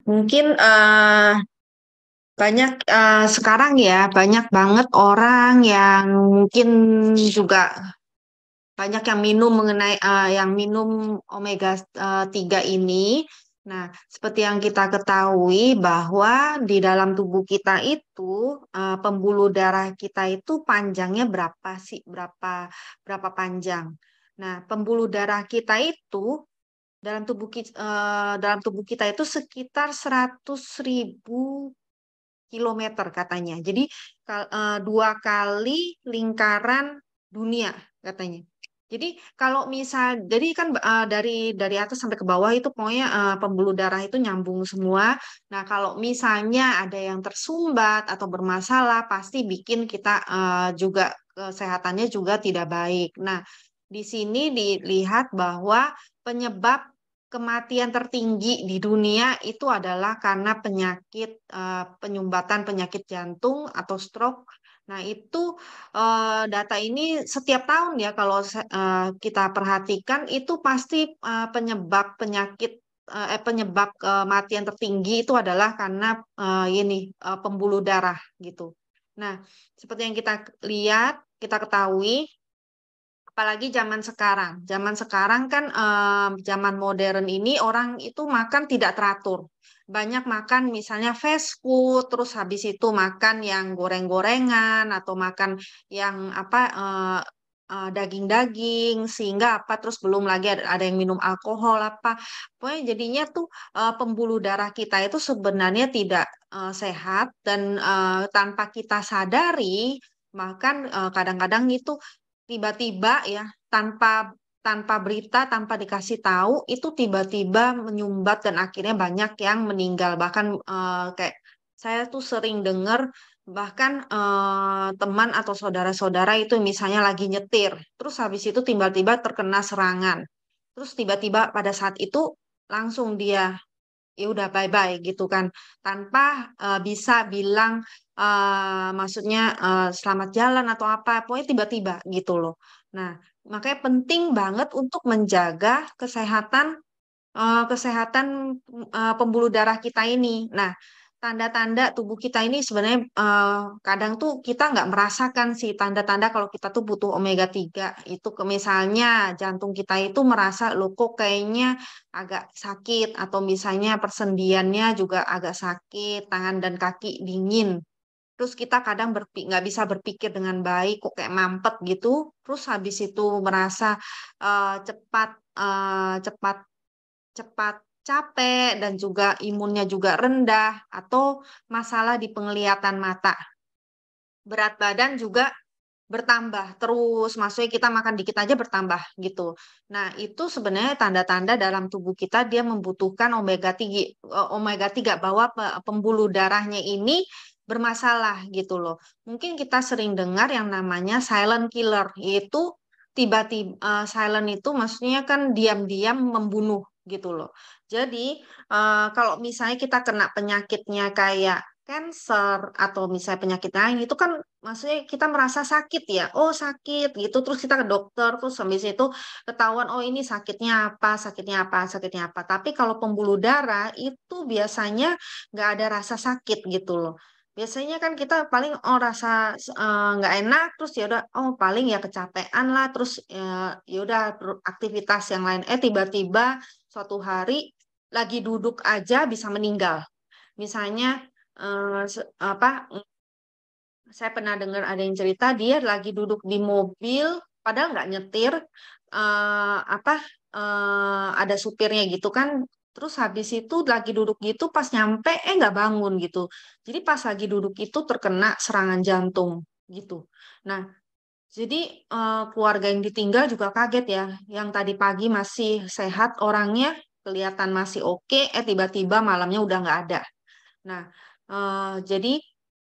Mungkin banyak sekarang ya banyak banget orang yang mungkin juga banyak yang minum yang minum omega 3 ini. Nah, seperti yang kita ketahui bahwa di dalam tubuh kita itu pembuluh darah kita itu panjangnya berapa sih? Berapa panjang? Nah, pembuluh darah kita itu dalam tubuh kita itu sekitar 100.000 kilometer katanya. Jadi dua kali lingkaran dunia katanya. Jadi kalau misal, jadi kan dari atas sampai ke bawah itu pokoknya pembuluh darah itu nyambung semua. Nah kalau misalnya ada yang tersumbat atau bermasalah, pasti bikin kita juga kesehatannya juga tidak baik. Nah di sini dilihat bahwa penyebab kematian tertinggi di dunia itu adalah karena penyakit penyumbatan penyakit jantung atau stroke. Nah, itu data ini setiap tahun ya kalau kita perhatikan itu pasti penyebab kematian tertinggi itu adalah karena pembuluh darah gitu. Nah, seperti yang kita lihat, kita ketahui apalagi zaman sekarang. Zaman sekarang kan zaman modern ini orang itu makan tidak teratur. Banyak makan misalnya fast food, terus habis itu makan yang goreng-gorengan atau makan yang daging-daging sehingga apa terus belum lagi ada yang minum alkohol apa. Pokoknya jadinya tuh pembuluh darah kita itu sebenarnya tidak sehat dan tanpa kita sadari bahkan kadang-kadang itu tiba-tiba ya tanpa tanpa berita, tanpa dikasih tahu, itu tiba-tiba menyumbat dan akhirnya banyak yang meninggal. Bahkan kayak saya tuh sering dengar bahkan teman atau saudara-saudara itu misalnya lagi nyetir, terus habis itu tiba-tiba terkena serangan. Terus tiba-tiba pada saat itu langsung dia ya udah bye-bye gitu kan tanpa bisa bilang maksudnya selamat jalan atau apa pokoknya tiba-tiba gitu loh. Nah, makanya penting banget untuk menjaga kesehatan pembuluh darah kita ini. Nah, tanda-tanda tubuh kita ini sebenarnya kadang tuh kita nggak merasakan sih tanda-tanda kalau kita tuh butuh omega 3 itu misalnya jantung kita itu merasa loh kok kayaknya agak sakit atau misalnya persendiannya juga agak sakit, tangan dan kaki dingin. Terus kita kadang nggak bisa berpikir dengan baik, kok kayak mampet gitu. Terus habis itu merasa cepat cepat cepat capek dan juga imunnya juga rendah atau masalah di penglihatan mata. Berat badan juga bertambah terus, maksudnya kita makan dikit aja bertambah gitu. Nah, itu sebenarnya tanda-tanda dalam tubuh kita dia membutuhkan omega 3 bahwa pembuluh darahnya ini bermasalah gitu loh. Mungkin kita sering dengar yang namanya silent killer, yaitu tiba-tiba silent itu maksudnya kan diam-diam membunuh gitu loh. Jadi, kalau misalnya kita kena penyakitnya kayak cancer atau misalnya penyakit lain itu kan maksudnya kita merasa sakit ya, oh sakit gitu, terus kita ke dokter, terus habis itu ketahuan, oh ini sakitnya apa, sakitnya apa, sakitnya apa. Tapi kalau pembuluh darah itu biasanya nggak ada rasa sakit gitu loh. Biasanya kan kita paling oh rasa nggak enak, terus ya udah, oh paling ya kecapean lah, terus ya udah aktivitas yang lain. Tiba-tiba suatu hari lagi duduk aja bisa meninggal. Misalnya apa saya pernah dengar ada yang cerita dia lagi duduk di mobil padahal nggak nyetir apa ada supirnya gitu kan terus habis itu lagi duduk gitu pas nyampe nggak bangun gitu jadi pas lagi duduk itu terkena serangan jantung gitu. Nah jadi keluarga yang ditinggal juga kaget ya yang tadi pagi masih sehat orangnya kelihatan masih oke tiba-tiba malamnya udah nggak ada. Nah, jadi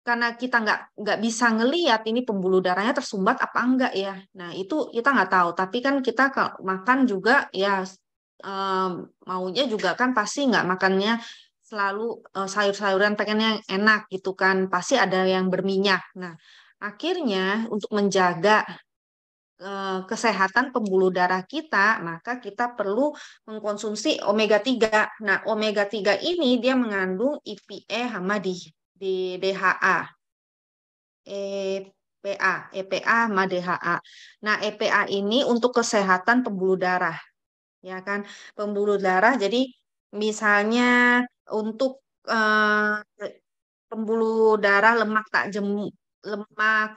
karena kita nggak bisa ngelihat ini pembuluh darahnya tersumbat apa enggak ya. Nah, itu kita nggak tahu. Tapi kan kita kalau makan juga ya eh, maunya juga kan pasti nggak makannya selalu sayur-sayuran pengennya yang enak gitu kan. Pasti ada yang berminyak. Nah, akhirnya untuk menjaga kesehatan pembuluh darah kita, maka kita perlu mengkonsumsi omega 3. Nah, omega 3 ini dia mengandung EPA sama di DHA. EPA sama DHA. Nah, EPA ini untuk kesehatan pembuluh darah, ya kan? Pembuluh darah. Jadi misalnya untuk pembuluh darah lemak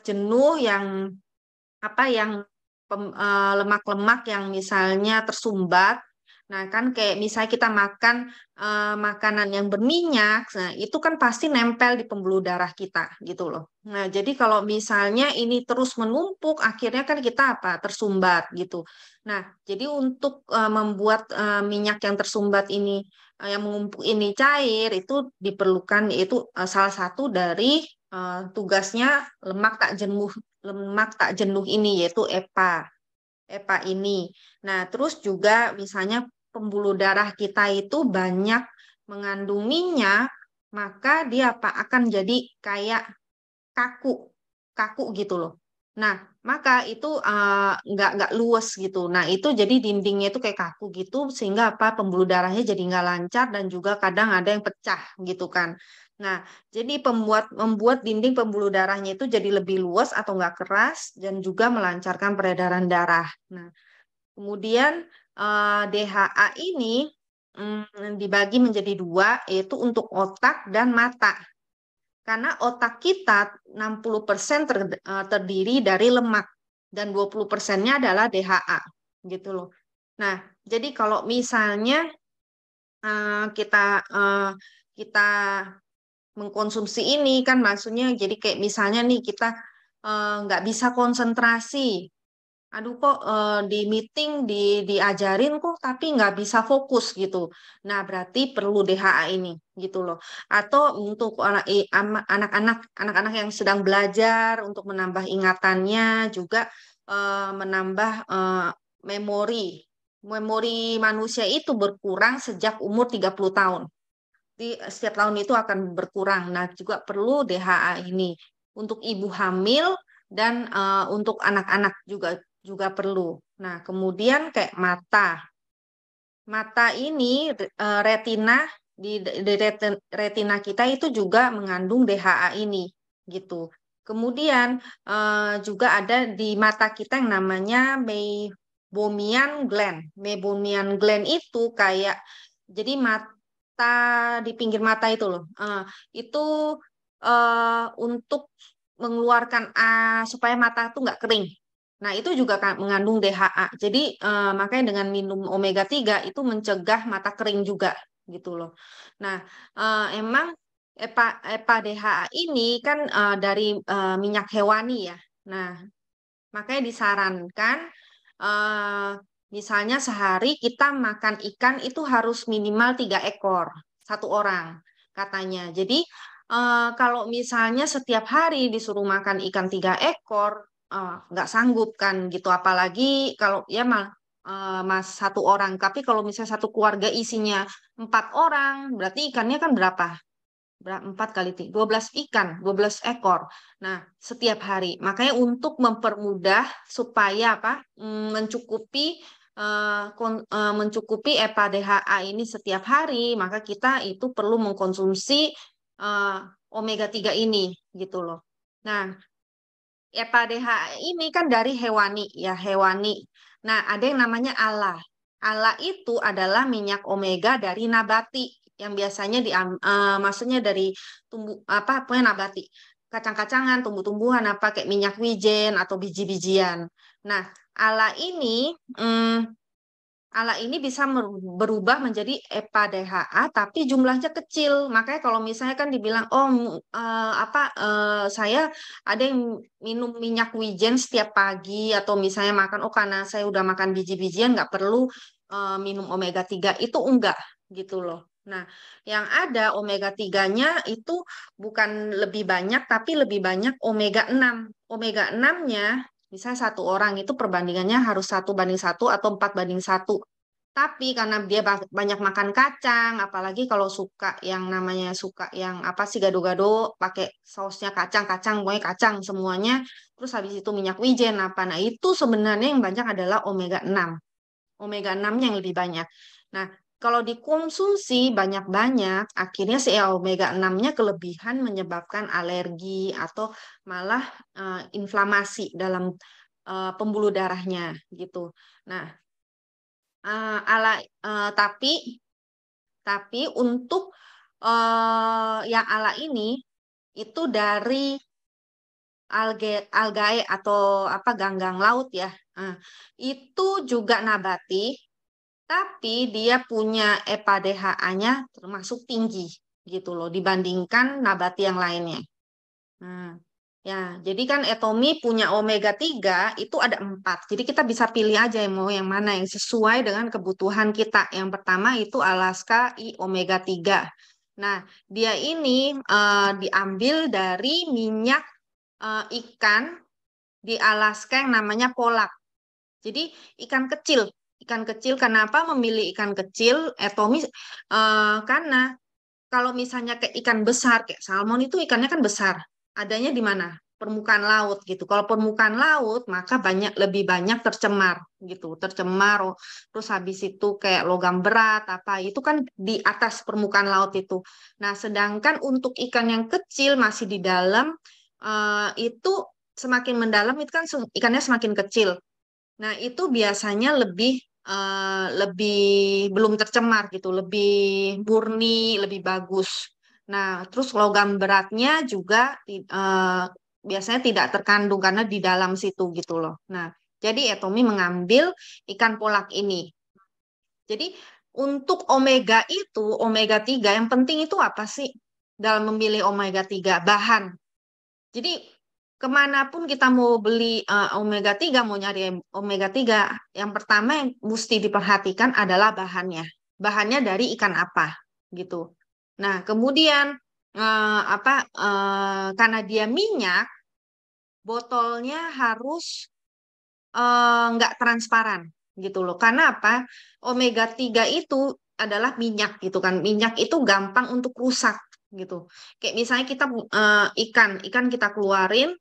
jenuh yang yang lemak-lemak yang misalnya tersumbat. Nah, kan kayak misalnya kita makan makanan yang berminyak, nah itu kan pasti nempel di pembuluh darah kita gitu loh. Nah, jadi kalau misalnya ini terus menumpuk, akhirnya kan kita tersumbat gitu. Nah, jadi untuk membuat minyak yang tersumbat ini, yang mengumpuk ini cair, itu diperlukan yaitu salah satu dari tugasnya lemak tak jenuh ini yaitu EPA ini. Nah, terus juga misalnya pembuluh darah kita itu banyak mengandung minyak, maka dia akan jadi kayak kaku, kaku gitu loh. Nah, maka itu nggak luas gitu. Nah, itu jadi dindingnya itu kayak kaku gitu, sehingga pembuluh darahnya jadi nggak lancar dan juga kadang ada yang pecah gitu kan. Nah, jadi membuat dinding pembuluh darahnya itu jadi lebih luas atau nggak keras dan juga melancarkan peredaran darah. Nah, kemudian DHA ini dibagi menjadi dua, yaitu untuk otak dan mata. Karena otak kita 60% terdiri dari lemak dan 20%-nya adalah DHA gitu loh. Nah, jadi kalau misalnya kita mengkonsumsi ini kan maksudnya jadi kayak misalnya nih kita nggak bisa konsentrasi. Aduh kok di meeting diajarin kok tapi nggak bisa fokus gitu. Nah, berarti perlu DHA ini gitu loh. Atau untuk anak-anak yang sedang belajar untuk menambah ingatannya juga menambah memori. Memori manusia itu berkurang sejak umur 30 tahun. Setiap tahun itu akan berkurang. Nah, juga perlu DHA ini untuk ibu hamil dan untuk anak-anak juga perlu. Nah, kemudian kayak mata. Mata ini retina di retina kita itu juga mengandung DHA ini gitu. Kemudian juga ada di mata kita yang namanya meibomian gland. Meibomian gland itu kayak jadi mata di pinggir mata itu loh. Itu untuk mengeluarkan supaya mata itu nggak kering. Nah, itu juga mengandung DHA. Jadi, makanya dengan minum omega 3 itu mencegah mata kering juga gitu loh. Nah, emang EPA DHA ini kan dari minyak hewani ya. Nah, makanya disarankan eh, misalnya sehari kita makan ikan itu harus minimal 3 ekor satu orang katanya. Jadi kalau misalnya setiap hari disuruh makan ikan 3 ekor, nggak sanggup kan gitu. Apalagi kalau ya mas satu orang. Tapi kalau misalnya satu keluarga isinya 4 orang, berarti ikannya kan berapa? 12 ikan, 12 ekor. Nah, setiap hari. Makanya untuk mempermudah supaya mencukupi EPA DHA ini setiap hari, maka kita itu perlu mengkonsumsi eh, omega 3 ini gitu loh. Nah, EPA DHA ini kan dari hewani ya, hewani. Nah, ada yang namanya ALA. ALA itu adalah minyak omega dari nabati yang biasanya maksudnya dari pokoknya nabati. Kacang-kacangan, tumbuh-tumbuhan kayak minyak wijen atau biji-bijian. Nah, ALA ini ALA ini bisa berubah menjadi EPA DHA tapi jumlahnya kecil. Makanya kalau misalnya kan dibilang saya ada yang minum minyak wijen setiap pagi atau misalnya makan karena saya udah makan biji-bijian nggak perlu minum omega 3 itu enggak gitu loh. Nah, yang ada omega 3-nya itu bukan lebih banyak tapi lebih banyak omega 6. Omega 6-nya misalnya satu orang itu perbandingannya harus 1:1 atau 4:1. Tapi karena dia banyak makan kacang, apalagi kalau suka yang namanya suka yang apa sih gado-gado pakai sausnya kacang-kacang, pokoknya kacang semuanya. Terus habis itu minyak wijen apa. Nah, itu sebenarnya yang banyak adalah omega 6. Omega 6-nya yang lebih banyak. Nah, kalau dikonsumsi banyak-banyak, akhirnya si omega 6-nya kelebihan menyebabkan alergi atau malah inflamasi dalam pembuluh darahnya gitu. Nah, eh, ala tapi untuk yang ala ini itu dari algae atau apa ganggang laut ya. Nah, itu juga nabati, tapi dia punya EPA DHA-nya termasuk tinggi gitu loh dibandingkan nabati yang lainnya. Nah, ya, jadi kan Etomi punya omega 3 itu ada 4. Jadi kita bisa pilih aja yang mau yang mana yang sesuai dengan kebutuhan kita. Yang pertama itu Alaska I omega 3. Nah, dia ini diambil dari minyak ikan di Alaska yang namanya polak. Jadi ikan kecil. Kenapa memilih ikan kecil? Etomi karena kalau misalnya kayak ikan besar, kayak salmon itu ikannya kan besar. Adanya di mana? Permukaan laut gitu. Kalau permukaan laut, maka lebih banyak tercemar gitu. Tercemar, terus habis itu kayak logam berat, apa itu kan di atas permukaan laut itu. Nah, sedangkan untuk ikan yang kecil masih di dalam, itu semakin mendalam itu kan ikannya semakin kecil. Nah, itu biasanya lebih belum tercemar gitu, lebih murni, lebih bagus. Nah, terus logam beratnya juga biasanya tidak terkandung karena di dalam situ gitu loh. Nah, jadi Etomi mengambil ikan polak ini. Jadi untuk omega 3 yang penting itu apa sih dalam memilih omega 3 bahan. Jadi kemanapun kita mau beli omega 3, mau nyari omega 3, yang pertama yang mesti diperhatikan adalah bahannya. Bahannya dari ikan apa gitu. Nah, kemudian karena dia minyak, botolnya harus nggak transparan gitu loh. Karena apa? Omega 3 itu adalah minyak gitu kan. Minyak itu gampang untuk rusak gitu. Kayak misalnya kita ikan kita keluarin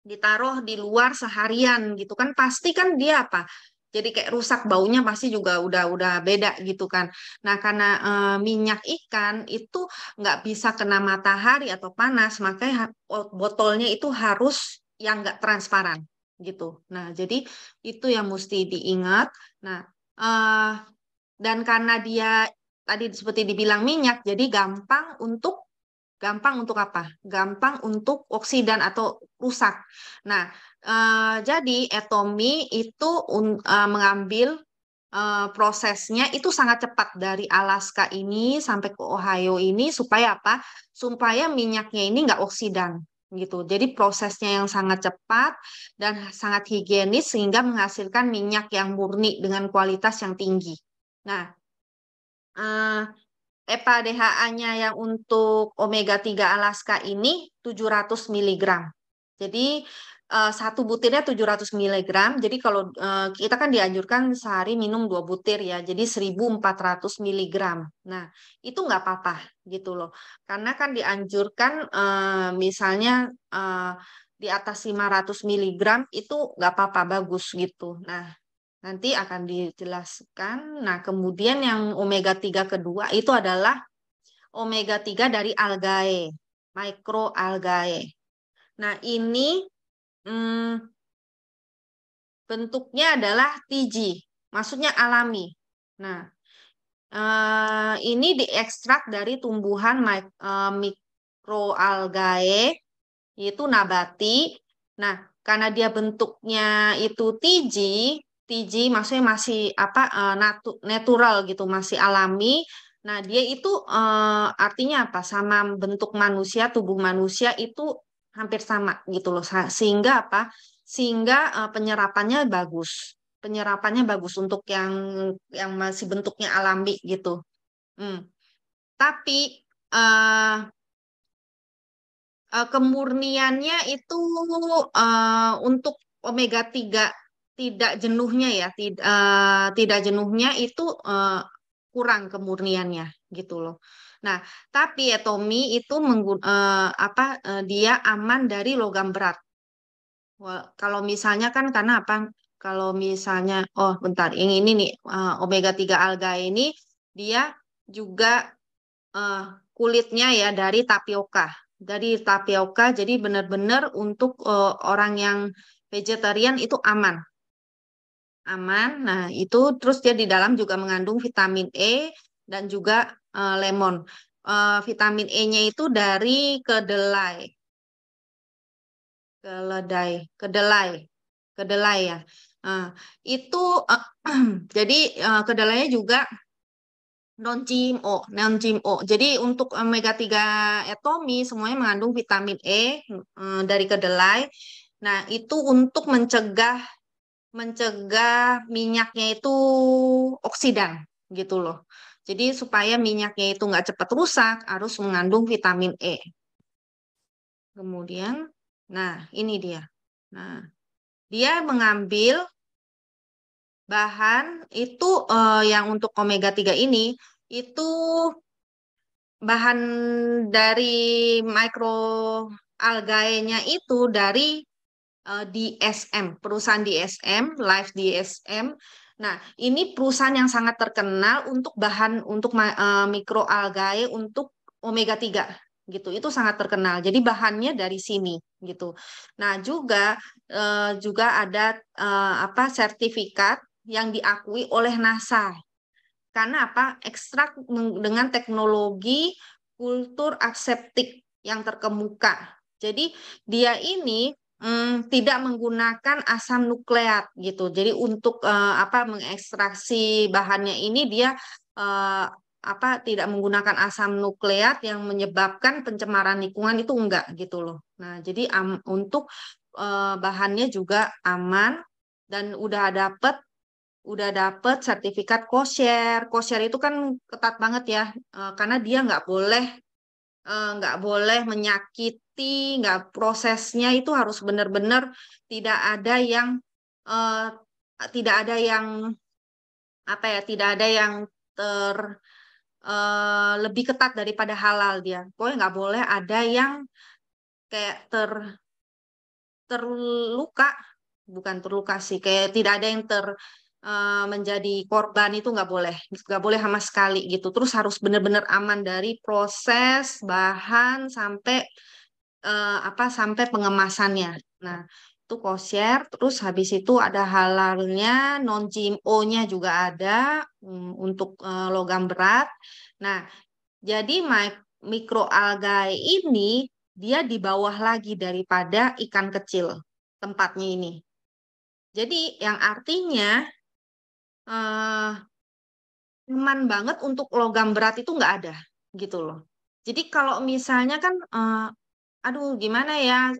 ditaruh di luar seharian gitu kan pasti kan dia apa jadi kayak rusak baunya pasti juga udah beda gitu kan. Nah karena minyak ikan itu nggak bisa kena matahari atau panas makanya botolnya itu harus yang nggak transparan gitu. Nah jadi itu yang mesti diingat. Nah eh, dan karena dia tadi seperti dibilang minyak jadi gampang untuk apa? Gampang untuk oksidan atau rusak. Nah, jadi Atomi itu mengambil prosesnya itu sangat cepat dari Alaska ini sampai ke Ohio ini supaya apa? Supaya minyaknya ini nggak oksidan gitu. Jadi prosesnya yang sangat cepat dan sangat higienis sehingga menghasilkan minyak yang murni dengan kualitas yang tinggi. Nah, eh, EPA DHA-nya yang untuk omega 3 Alaska ini 700 miligram. Jadi satu butirnya 700 miligram. Jadi kalau kita kan dianjurkan sehari minum 2 butir ya. Jadi 1.400 miligram. Nah, itu nggak apa-apa gitu loh. Karena kan dianjurkan misalnya di atas 500 miligram itu nggak apa-apa bagus gitu. Nah, nanti akan dijelaskan. Nah, kemudian yang omega 3 kedua itu adalah omega 3 dari algae, mikroalgae. Nah, ini hmm, bentuknya adalah TG, maksudnya alami. Nah, ini diekstrak dari tumbuhan mikroalgae, yaitu nabati. Nah, karena dia bentuknya itu TG maksudnya masih apa natural gitu, masih alami. Nah, dia itu artinya apa? Sama bentuk manusia, tubuh manusia itu hampir sama gitu loh. Sehingga apa? Sehingga penyerapannya bagus. Penyerapannya bagus untuk yang masih bentuknya alami gitu. Hmm. Tapi eh, kemurniannya itu untuk omega 3 tidak jenuhnya ya, tidak jenuhnya itu kurang kemurniannya gitu loh. Nah, tapi atomi itu dia aman dari logam berat. Kalau misalnya kan karena apa? Kalau misalnya, oh bentar, yang ini nih omega 3 alga ini dia juga eh, kulitnya ya dari tapioka. Dari tapioka, jadi benar-benar untuk orang yang vegetarian itu aman. Aman. Nah, itu terus dia di dalam juga mengandung vitamin E dan juga lemon. Vitamin E-nya itu dari kedelai. Keledai, kedelai, kedelai ya. Nah, itu eh, jadi kedelainya juga non-GMO. Jadi untuk omega 3 etomi semuanya mengandung vitamin E dari kedelai. Nah, itu untuk mencegah mencegah minyaknya itu oksidan gitu loh. Jadi supaya minyaknya itu nggak cepat rusak, harus mengandung vitamin E. Kemudian, nah ini dia. Nah, dia mengambil bahan itu yang untuk omega 3 ini itu bahan dari mikroalgae-nya itu dari DSM, perusahaan DSM, Life DSM. Nah, ini perusahaan yang sangat terkenal untuk bahan untuk mikroalgae untuk omega 3 gitu. Itu sangat terkenal. Jadi bahannya dari sini gitu. Nah, juga ada sertifikat yang diakui oleh NASA. Karena apa? Ekstrak dengan teknologi kultur aseptik yang terkemuka. Jadi dia ini tidak menggunakan asam nukleat gitu. Jadi untuk mengekstraksi bahannya ini dia eh, tidak menggunakan asam nukleat yang menyebabkan pencemaran lingkungan itu enggak gitu loh. Nah, jadi untuk bahannya juga aman dan udah dapet sertifikat kosher. Kosher itu kan ketat banget ya, karena dia nggak boleh menyakiti, nggak prosesnya itu harus benar-benar tidak ada yang eh, tidak ada yang tidak ada yang ter lebih ketat daripada halal dia. Pokoknya nggak boleh ada yang kayak terluka, bukan terluka sih, kayak tidak ada yang menjadi korban itu nggak boleh sama sekali gitu. Terus harus benar-benar aman dari proses bahan sampai pengemasannya. Nah, itu kosher. Terus habis itu ada halalnya, non GMO-nya juga ada untuk logam berat. Nah, jadi mikroalgae ini dia di bawah lagi daripada ikan kecil tempatnya ini. Jadi yang artinya eh, aman banget untuk logam berat itu nggak ada gitu loh. Jadi kalau misalnya kan, aduh gimana ya,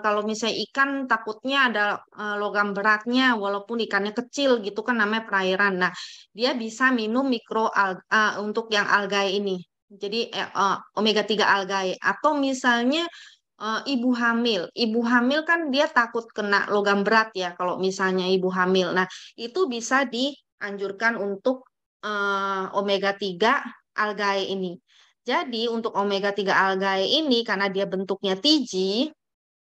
kalau misalnya ikan takutnya ada logam beratnya walaupun ikannya kecil gitu kan namanya perairan. Nah, dia bisa minum untuk yang algae ini. Jadi omega 3 algae atau misalnya ibu hamil. Ibu hamil kan dia takut kena logam berat ya kalau misalnya ibu hamil. Nah, itu bisa dianjurkan untuk omega 3 algae ini. Jadi untuk omega 3 algae ini karena dia bentuknya tiji,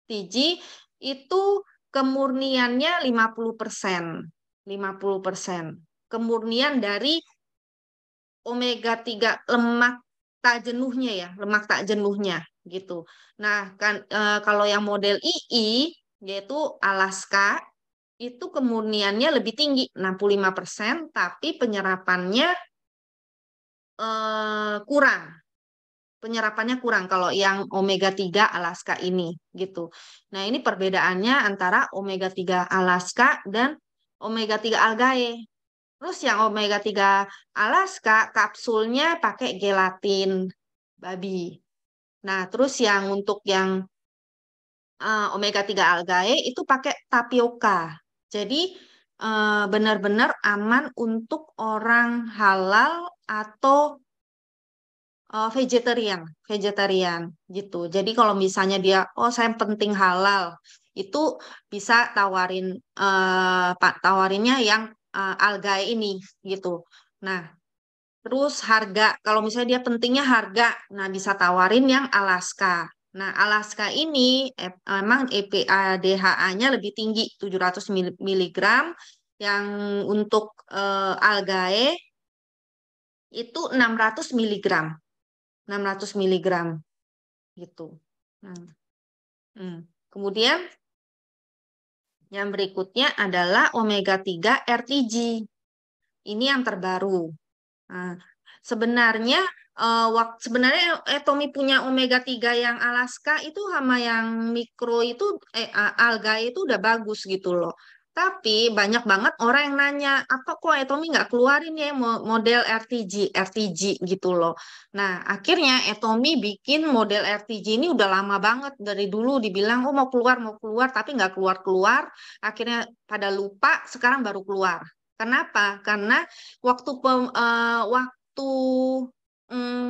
tiji itu kemurniannya 50%. 50%. Kemurnian dari omega 3 lemak tak jenuhnya ya, lemak tak jenuhnya gitu. Nah, kan kalau yang model II yaitu Alaska itu kemurniannya lebih tinggi 65%, tapi penyerapannya kurang. Penyerapannya kurang kalau yang omega 3 Alaska ini gitu. Nah, ini perbedaannya antara omega 3 Alaska dan omega 3 algae. Terus yang omega 3 Alaska kapsulnya pakai gelatin babi. Nah, terus yang untuk yang omega 3 algae itu pakai tapioka. Jadi benar-benar aman untuk orang halal atau vegetarian gitu. Jadi kalau misalnya dia, oh saya penting halal, itu bisa tawarinnya yang algae ini gitu. Nah, terus harga, kalau misalnya dia pentingnya harga, nah bisa tawarin yang Alaska. Nah, Alaska ini emang EPA-DHA-nya lebih tinggi, 700 miligram, yang untuk algae itu 600 miligram. 600 miligram gitu. Nah, Kemudian yang berikutnya adalah omega 3 RTG. Ini yang terbaru. Nah, sebenarnya sebenarnya Tommy punya omega 3 yang Alaska itu sama yang mikro itu alga itu udah bagus gitu loh. Tapi banyak banget orang yang nanya, apa kok Tommy nggak keluarin ya model RTG gitu loh. Nah, akhirnya Tommy bikin model RTG ini udah lama banget dari dulu dibilang oh mau keluar tapi nggak keluar-keluar. Akhirnya pada lupa, sekarang baru keluar. Kenapa? Karena waktu mm,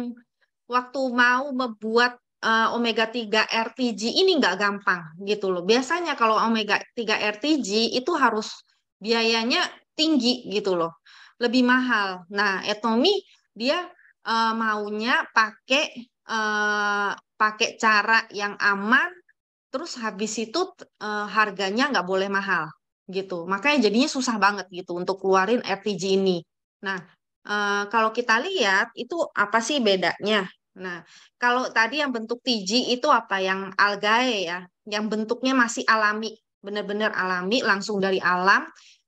waktu mau membuat omega 3 RTG ini nggak gampang gitu loh. Biasanya kalau omega 3 RTG itu harus biayanya tinggi gitu loh. Lebih mahal. Nah, Etomi dia maunya pakai cara yang aman, terus habis itu harganya nggak boleh mahal gitu. Makanya jadinya susah banget gitu untuk keluarin RTG ini. Nah, kalau kita lihat itu apa sih bedanya? Nah, kalau tadi yang bentuk TG itu apa? Yang algae ya, yang bentuknya masih alami, benar-benar alami, langsung dari alam.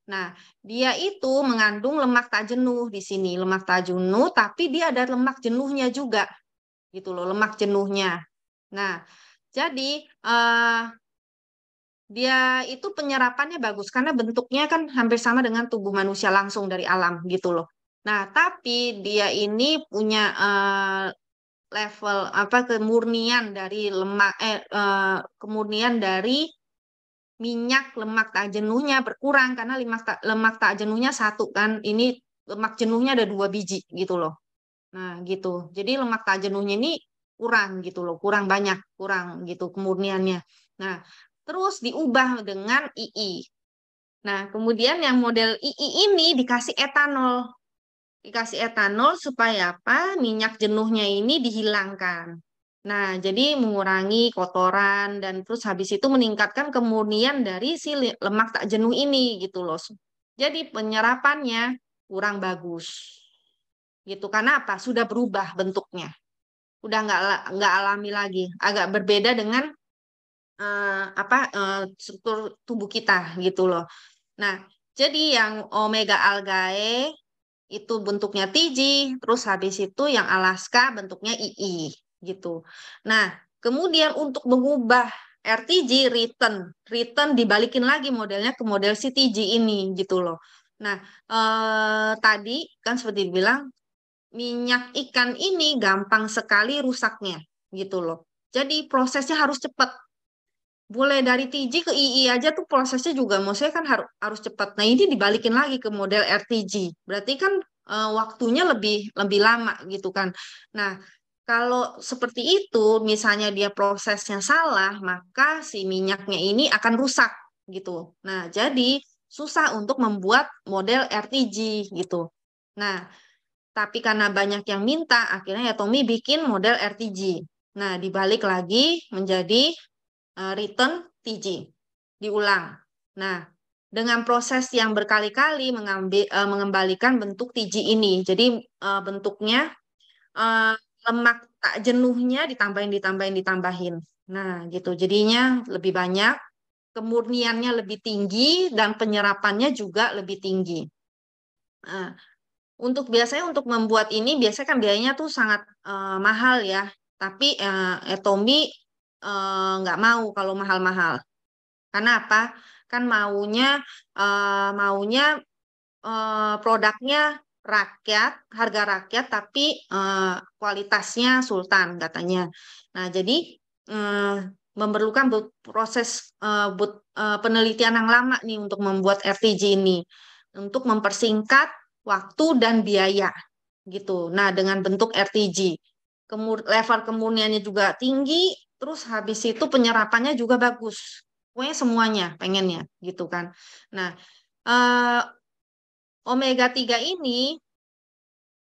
Nah, dia itu mengandung lemak tak jenuh di sini, lemak tak jenuh, tapi dia ada lemak jenuhnya juga, gitu loh, lemak jenuhnya. Nah, jadi dia itu penyerapannya bagus karena bentuknya kan hampir sama dengan tubuh manusia langsung dari alam gitu loh. Nah, tapi dia ini punya level apa kemurnian dari kemurnian dari minyak lemak tak jenuhnya berkurang karena lemak tak jenuhnya satu kan. Ini lemak jenuhnya ada 2 biji gitu loh. Nah, gitu. Jadi lemak tak jenuhnya ini kurang gitu loh, kurang banyak, kurang gitu kemurniannya. Nah, terus diubah dengan II. Nah, kemudian yang model II ini dikasih etanol. Dikasih etanol supaya apa? Minyak jenuhnya ini dihilangkan. Nah, jadi mengurangi kotoran dan terus habis itu meningkatkan kemurnian dari si lemak tak jenuh ini gitu loh. Jadi penyerapannya kurang bagus gitu. Karena apa? Sudah berubah bentuknya. Udah nggak alami lagi. Agak berbeda dengan struktur tubuh kita gitu loh. Nah, jadi yang omega algae itu bentuknya TG, terus habis itu yang Alaska bentuknya II gitu. Nah, kemudian untuk mengubah RTG return dibalikin lagi modelnya ke model si TG ini gitu loh. Nah, tadi kan seperti dibilang minyak ikan ini gampang sekali rusaknya gitu loh. Jadi prosesnya harus cepat. Boleh dari TG ke II aja tuh prosesnya juga maksudnya kan harus cepat. Nah, ini dibalikin lagi ke model RTG. Berarti kan waktunya lebih lebih lama gitu kan. Nah, kalau seperti itu misalnya dia prosesnya salah, maka si minyaknya ini akan rusak gitu. Nah, jadi susah untuk membuat model RTG gitu. Nah, tapi karena banyak yang minta, akhirnya ya Tommy bikin model RTG. Nah, dibalik lagi menjadi return TG. Diulang. Nah, dengan proses yang berkali-kali mengembalikan bentuk TG ini. Jadi bentuknya eh, lemak tak jenuhnya ditambahin. Nah, gitu. Jadinya lebih banyak, kemurniannya lebih tinggi dan penyerapannya juga lebih tinggi. Nah, biasanya untuk membuat ini biasanya kan biayanya tuh sangat mahal ya. Tapi Etomi nggak mau kalau mahal-mahal. Karena apa? Kan maunya produknya rakyat, harga rakyat, tapi kualitasnya sultan katanya. Nah, jadi eh, memerlukan proses penelitian yang lama nih untuk membuat RTG ini, untuk mempersingkat waktu dan biaya gitu. Nah, dengan bentuk RTG. level kemurniannya juga tinggi, terus habis itu penyerapannya juga bagus. Pokoknya semuanya pengennya gitu kan. Nah, eh, omega 3 ini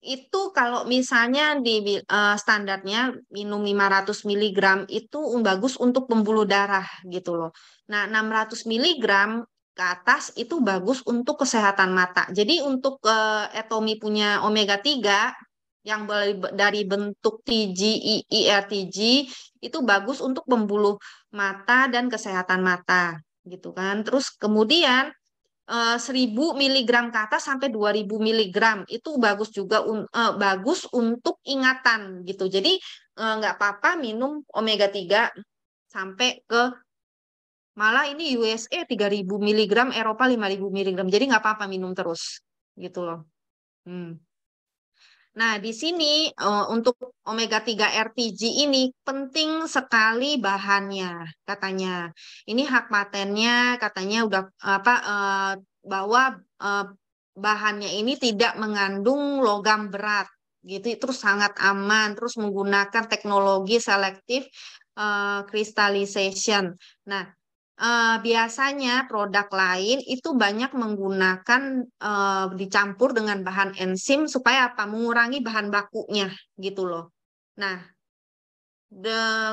itu kalau misalnya di standarnya minum 500 miligram itu bagus untuk pembuluh darah gitu loh. Nah, 600 miligram ke atas itu bagus untuk kesehatan mata. Jadi untuk Etomi punya omega 3 yang dari bentuk TG, IRTG itu bagus untuk pembuluh mata dan kesehatan mata gitu kan. Terus kemudian 1000 miligram ke atas sampai 2000 miligram itu bagus juga bagus untuk ingatan gitu. Jadi nggak apa-apa minum omega 3 sampai ke malah ini USA 3000 miligram, Eropa 5000 miligram. Jadi nggak apa-apa minum terus gitu loh. Hmm. Nah, di sini untuk omega 3 RTG ini penting sekali bahannya katanya. Ini hak patennya katanya udah apa bahwa eh, bahannya ini tidak mengandung logam berat gitu, terus sangat aman, terus menggunakan teknologi selective crystallization. Nah, biasanya produk lain itu banyak menggunakan dicampur dengan bahan enzim supaya apa? Mengurangi bahan bakunya gitu loh. Nah,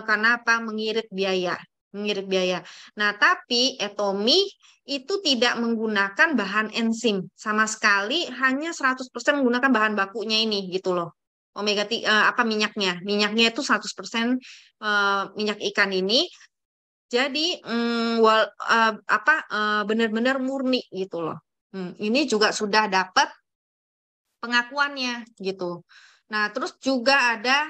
karena apa? Mengirit biaya. Nah, tapi Etomi itu tidak menggunakan bahan enzim sama sekali, hanya 100% menggunakan bahan bakunya ini gitu loh. Omega 3 apa minyaknya? Minyaknya itu 100% minyak ikan ini. Jadi apa benar-benar murni gitu loh. Ini juga sudah dapat pengakuannya gitu. Nah, terus juga ada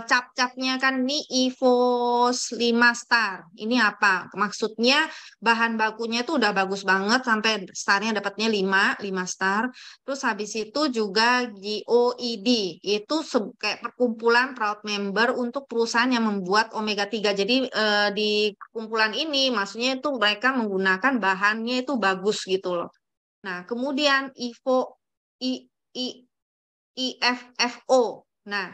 cap-capnya kan ini EVOS 5 star. Ini apa? Maksudnya bahan bakunya itu udah bagus banget sampai starnya dapatnya 5 star. Terus habis itu juga GOED, itu kayak perkumpulan proud member untuk perusahaan yang membuat omega 3. Jadi di kumpulan ini maksudnya itu mereka menggunakan bahannya itu bagus gitu loh. Nah, kemudian I, I, IFFO. Nah,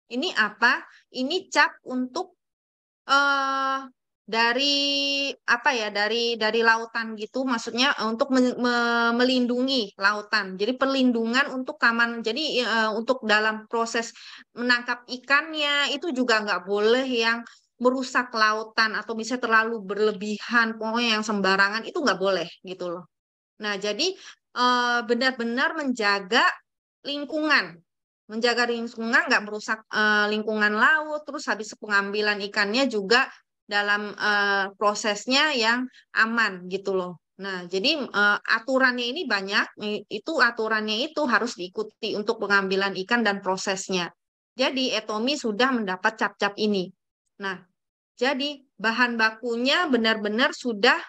ini apa? Ini cap untuk eh dari apa ya? Dari lautan gitu, maksudnya untuk melindungi lautan. Jadi perlindungan untuk kaman. Jadi untuk dalam proses menangkap ikannya itu juga nggak boleh yang merusak lautan atau bisa terlalu berlebihan, pokoknya yang sembarangan itu nggak boleh gitu loh. Nah, jadi benar-benar menjaga lingkungan nggak merusak lingkungan laut, terus habis pengambilan ikannya juga dalam prosesnya yang aman gitu loh. Nah, jadi aturannya ini banyak, itu aturannya itu harus diikuti untuk pengambilan ikan dan prosesnya. Jadi Etomi sudah mendapat cap-cap ini. Nah, jadi bahan bakunya benar-benar sudah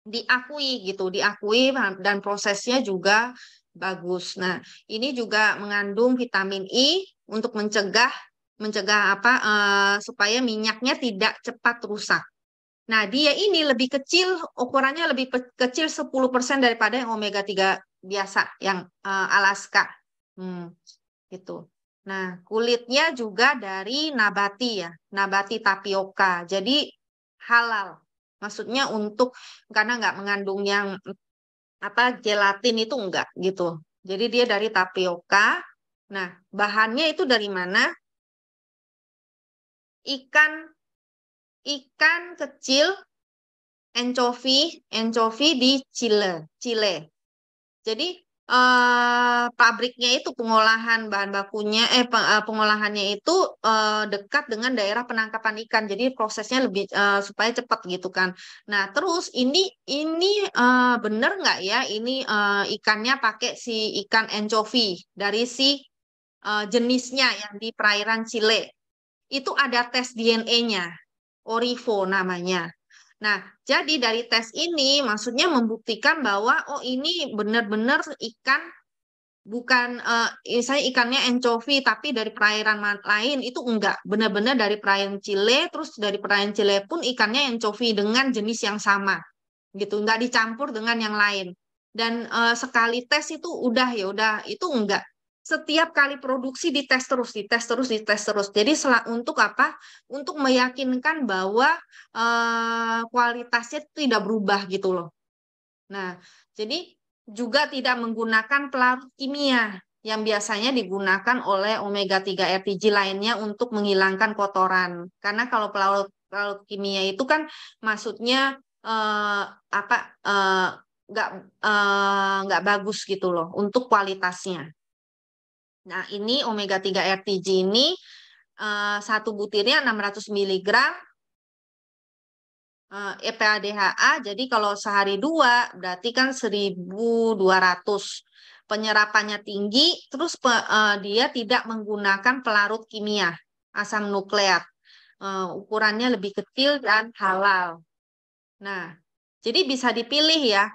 diakui gitu, diakui dan prosesnya juga bagus. Nah, ini juga mengandung vitamin I untuk mencegah mencegah apa supaya minyaknya tidak cepat rusak. Nah, dia ini lebih kecil, ukurannya lebih kecil 10% daripada yang omega 3 biasa yang Alaska. Gitu. Nah, kulitnya juga dari nabati ya, nabati tapioka. Jadi halal. Maksudnya untuk karena nggak mengandung yang apa gelatin itu enggak gitu. Jadi dia dari tapioka. Nah, bahannya itu dari mana? Ikan ikan kecil anchovy di Chile. Jadi pabriknya itu pengolahan bahan bakunya pengolahannya itu dekat dengan daerah penangkapan ikan. Jadi prosesnya lebih supaya cepat gitu kan. Nah, terus ini benar nggak ya ini ikannya pakai si ikan anchovy dari si jenisnya yang di perairan Chile. Itu ada tes DNA-nya, Orivo namanya. Nah, jadi dari tes ini maksudnya membuktikan bahwa oh ini benar-benar ikan bukan misalnya ikannya anchovy tapi dari perairan lain itu enggak, benar-benar dari perairan Chile, terus dari perairan Chile pun ikannya anchovy dengan jenis yang sama. Gitu, enggak dicampur dengan yang lain. Dan sekali tes itu udah ya udah itu enggak setiap kali produksi dites terus, dites terus, dites terus. Jadi untuk apa? Untuk meyakinkan bahwa kualitasnya tidak berubah gitu loh. Nah, jadi juga tidak menggunakan pelarut kimia yang biasanya digunakan oleh omega 3 RTG lainnya untuk menghilangkan kotoran. Karena kalau pelarut pelarut kimia itu kan maksudnya apa nggak nggak bagus gitu loh untuk kualitasnya. Nah, ini omega 3 RTG ini satu butirnya 600 miligram EPA-DHA, jadi kalau sehari dua berarti kan 1.200. Penyerapannya tinggi, terus dia tidak menggunakan pelarut kimia, asam nukleat. Ukurannya lebih kecil dan halal. Nah, jadi bisa dipilih ya.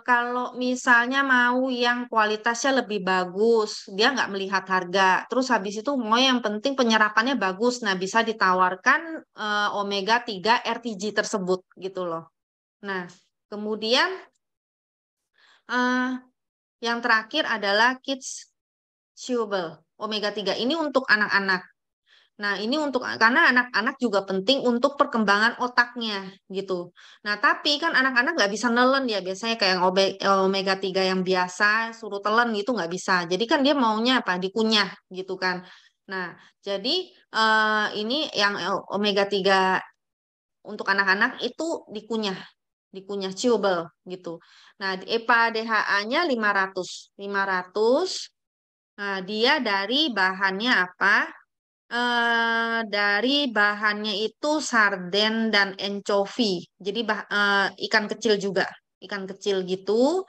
Kalau misalnya mau yang kualitasnya lebih bagus, dia nggak melihat harga. Terus habis itu mau yang penting penyerapannya bagus. Nah, bisa ditawarkan omega 3 RTG tersebut gitu loh. Nah, kemudian eh, yang terakhir adalah Kids Chewable. Omega 3 ini untuk anak-anak. Nah, ini untuk karena anak-anak juga penting untuk perkembangan otaknya gitu. Nah, tapi kan anak-anak nggak bisa nelen ya, biasanya kayak yang omega 3 yang biasa suruh telan gitu nggak bisa. Jadi kan dia maunya apa? Dikunyah gitu kan. Nah, jadi ini yang omega 3 untuk anak-anak itu dikunyah, dikunyah chewable gitu. Nah, EPA DHA-nya 500. 500. Nah, dia dari bahannya apa? Dari bahannya itu sarden dan anchovy. Jadi ikan kecil juga, ikan kecil gitu.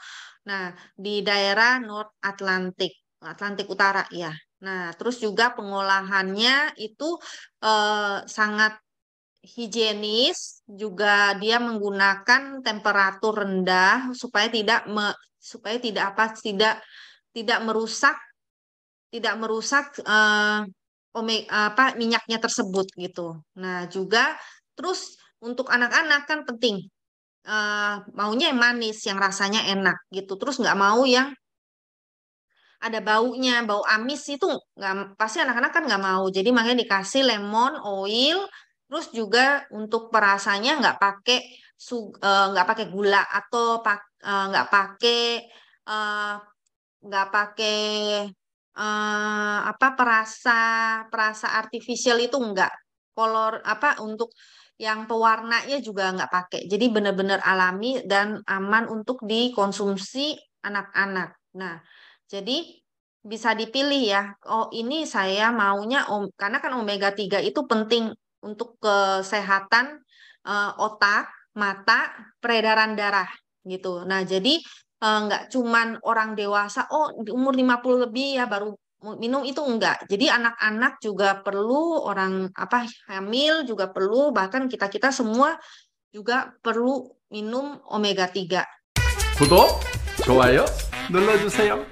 Nah, di daerah North Atlantic, Atlantik Utara ya. Nah, terus juga pengolahannya itu sangat higienis, juga dia menggunakan temperatur rendah supaya supaya tidak apa tidak merusak apa minyaknya tersebut gitu. Nah, juga terus untuk anak-anak kan penting maunya yang manis, yang rasanya enak gitu. Terus nggak mau yang ada baunya, bau amis itu nggak pasti anak-anak kan nggak mau. Jadi makanya dikasih lemon oil. Terus juga untuk perasanya nggak pakai gula atau eh, nggak pakai apa perasa perasa artifisial itu enggak, kolor apa untuk yang pewarnanya juga enggak pakai, jadi benar-benar alami dan aman untuk dikonsumsi anak-anak. Nah, jadi bisa dipilih ya, oh ini saya maunya karena kan omega 3 itu penting untuk kesehatan otak, mata, peredaran darah gitu. Nah, jadi nggak cuman orang dewasa, oh di umur 50 lebih ya baru minum itu enggak. Jadi anak-anak juga perlu, orang apa hamil juga perlu, bahkan kita-kita semua juga perlu minum omega 3. 구독, 좋아요 눌러주세요.